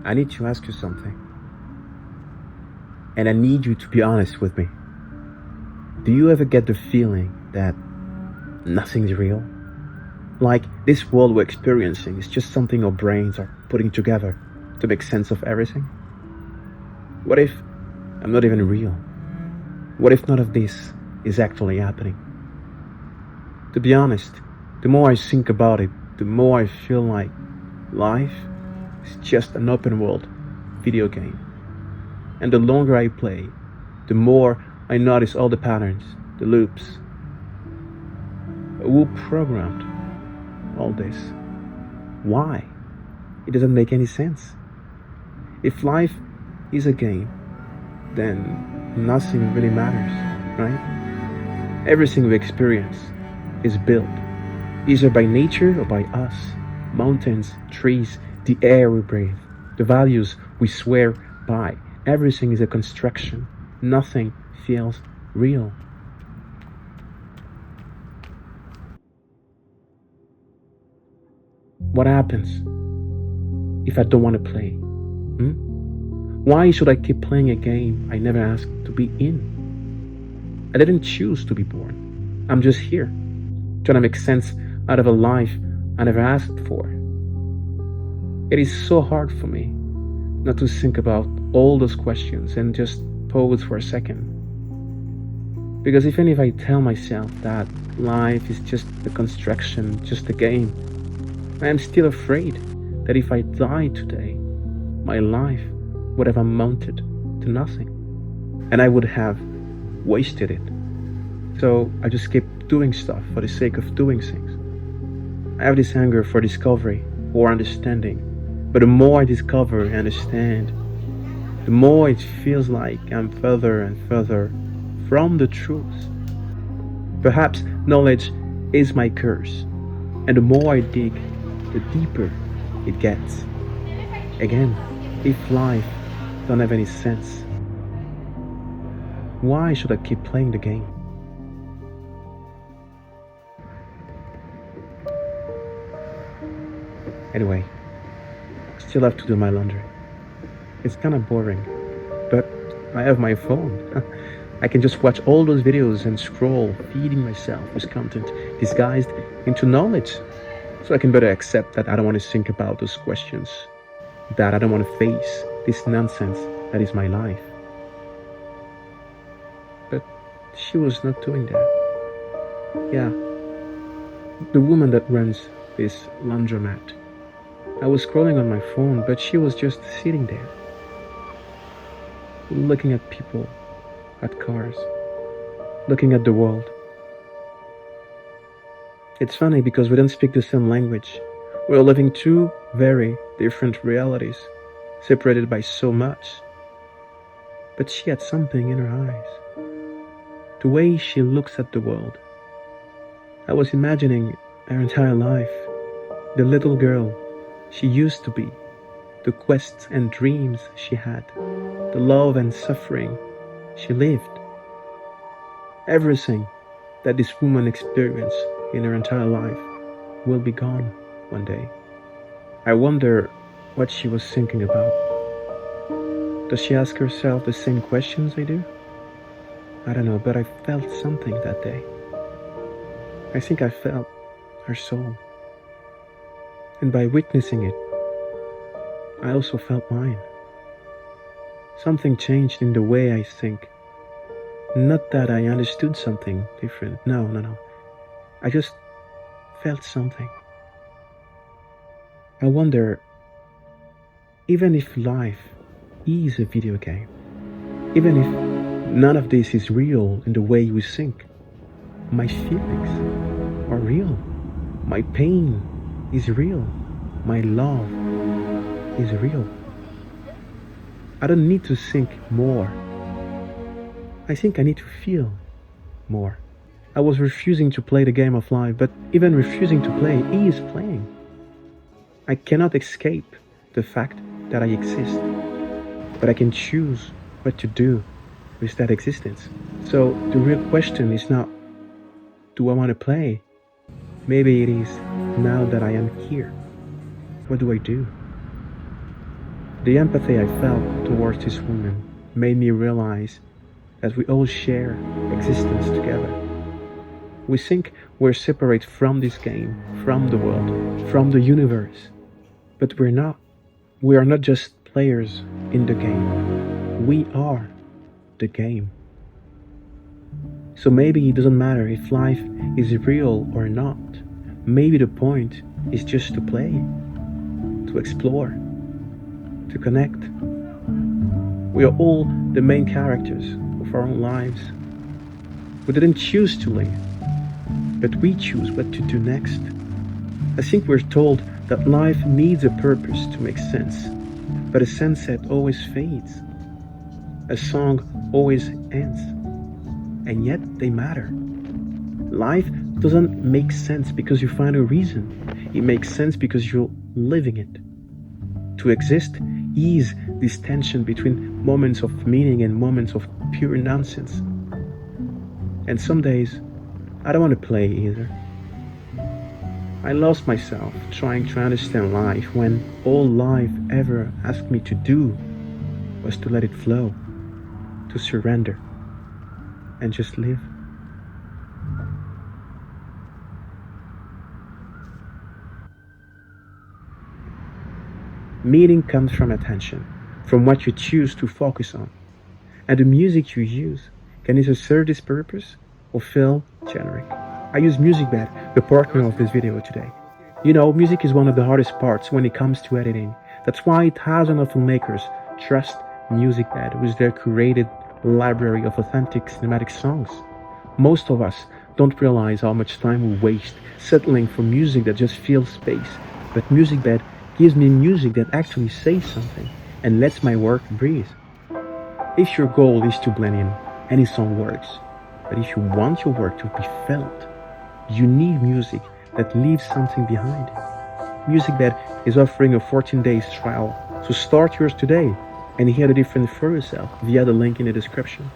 I need to ask you something. And I need you to be honest with me. Do you ever get the feeling that nothing's real? Like this world we're experiencing is just something our brains are putting together to make sense of everything? What if I'm not even real? What if none of this is actually happening? To be honest, the more I think about it, the more I feel like life is just an open world video game. And the longer I play, the more I notice all the patterns, the loops. Who programmed all this? Why? It doesn't make any sense. If life is a game, then nothing really matters, right? Everything we experience is built, either by nature or by us. Mountains, trees, the air we breathe, the values we swear by. Everything is a construction. Nothing feels real. What happens if I don't want to play? Why should I keep playing a game I never asked to be in? I didn't choose to be born. I'm just here, trying to make sense out of a life I never asked for. It is so hard for me not to think about all those questions and just pause for a second. Because even if I tell myself that life is just a construction, just a game, I am still afraid that if I die today, my life would have amounted to nothing. And I would have wasted it. So I just keep doing stuff for the sake of doing things. I have this hunger for discovery or understanding. But the more I discover and understand, the more it feels like I'm further and further from the truth. Perhaps knowledge is my curse. And the more I dig, the deeper it gets. Again, if life don't have any sense, why should I keep playing the game? Anyway, still have to do my laundry. It's kind of boring, but I have my phone. I can just watch all those videos and scroll, feeding myself with content disguised into knowledge. So I can better accept that I don't want to think about those questions, that I don't want to face this nonsense that is my life. But she was not doing that. Yeah, the woman that runs this laundromat. I was scrolling on my phone, but she was just sitting there, looking at people, at cars, looking at the world. It's funny because we don't speak the same language. We're living two very different realities, separated by so much. But she had something in her eyes. The way she looks at the world. I was imagining her entire life, the little girl she used to be, the quests and dreams she had, the love and suffering she lived. Everything that this woman experienced in her entire life will be gone one day. I wonder what she was thinking about. Does she ask herself the same questions I do? I don't know, but I felt something that day. I think I felt her soul. And by witnessing it, I also felt mine. Something changed in the way I think. Not that I understood something different. No. I just felt something. I wonder, even if life is a video game, even if none of this is real in the way we think, my feelings are real. My pain is real. My love is real. I don't need to think more. I think I need to feel more. I was refusing to play the game of life, but even refusing to play is playing. I cannot escape the fact that I exist, but I can choose what to do with that existence. So the real question is not, do I want to play? Maybe it is, now that I am here, what do I do? The empathy I felt towards this woman made me realize that we all share existence together. We think we're separate from this game, from the world, from the universe. But we're not. We are not just players in the game. We are the game. So maybe it doesn't matter if life is real or not. Maybe the point is just to play, to explore, to connect. We are all the main characters of our own lives. We didn't choose to live, but we choose what to do next. I think we're told that life needs a purpose to make sense, but a sunset always fades. A song always ends, and yet they matter. Life doesn't make sense because you find a reason. It makes sense because you're living it. To exist is this tension between moments of meaning and moments of pure nonsense. And some days, I don't want to play either. I lost myself trying to understand life when all life ever asked me to do was to let it flow, to surrender, and just live. Meaning comes from attention, from what you choose to focus on. And the music you use can either serve this purpose or feel generic. I use Musicbed, the partner of this video today. You know, music is one of the hardest parts when it comes to editing. That's why thousands of filmmakers trust Musicbed with their curated library of authentic cinematic songs. Most of us don't realize how much time we waste settling for music that just fills space. But Musicbed gives me music that actually says something and lets my work breathe. If your goal is to blend in, any song works. But if you want your work to be felt, you need music that leaves something behind. Musicbed is offering a 14-day trial, so start yours today and hear the difference for yourself via the link in the description.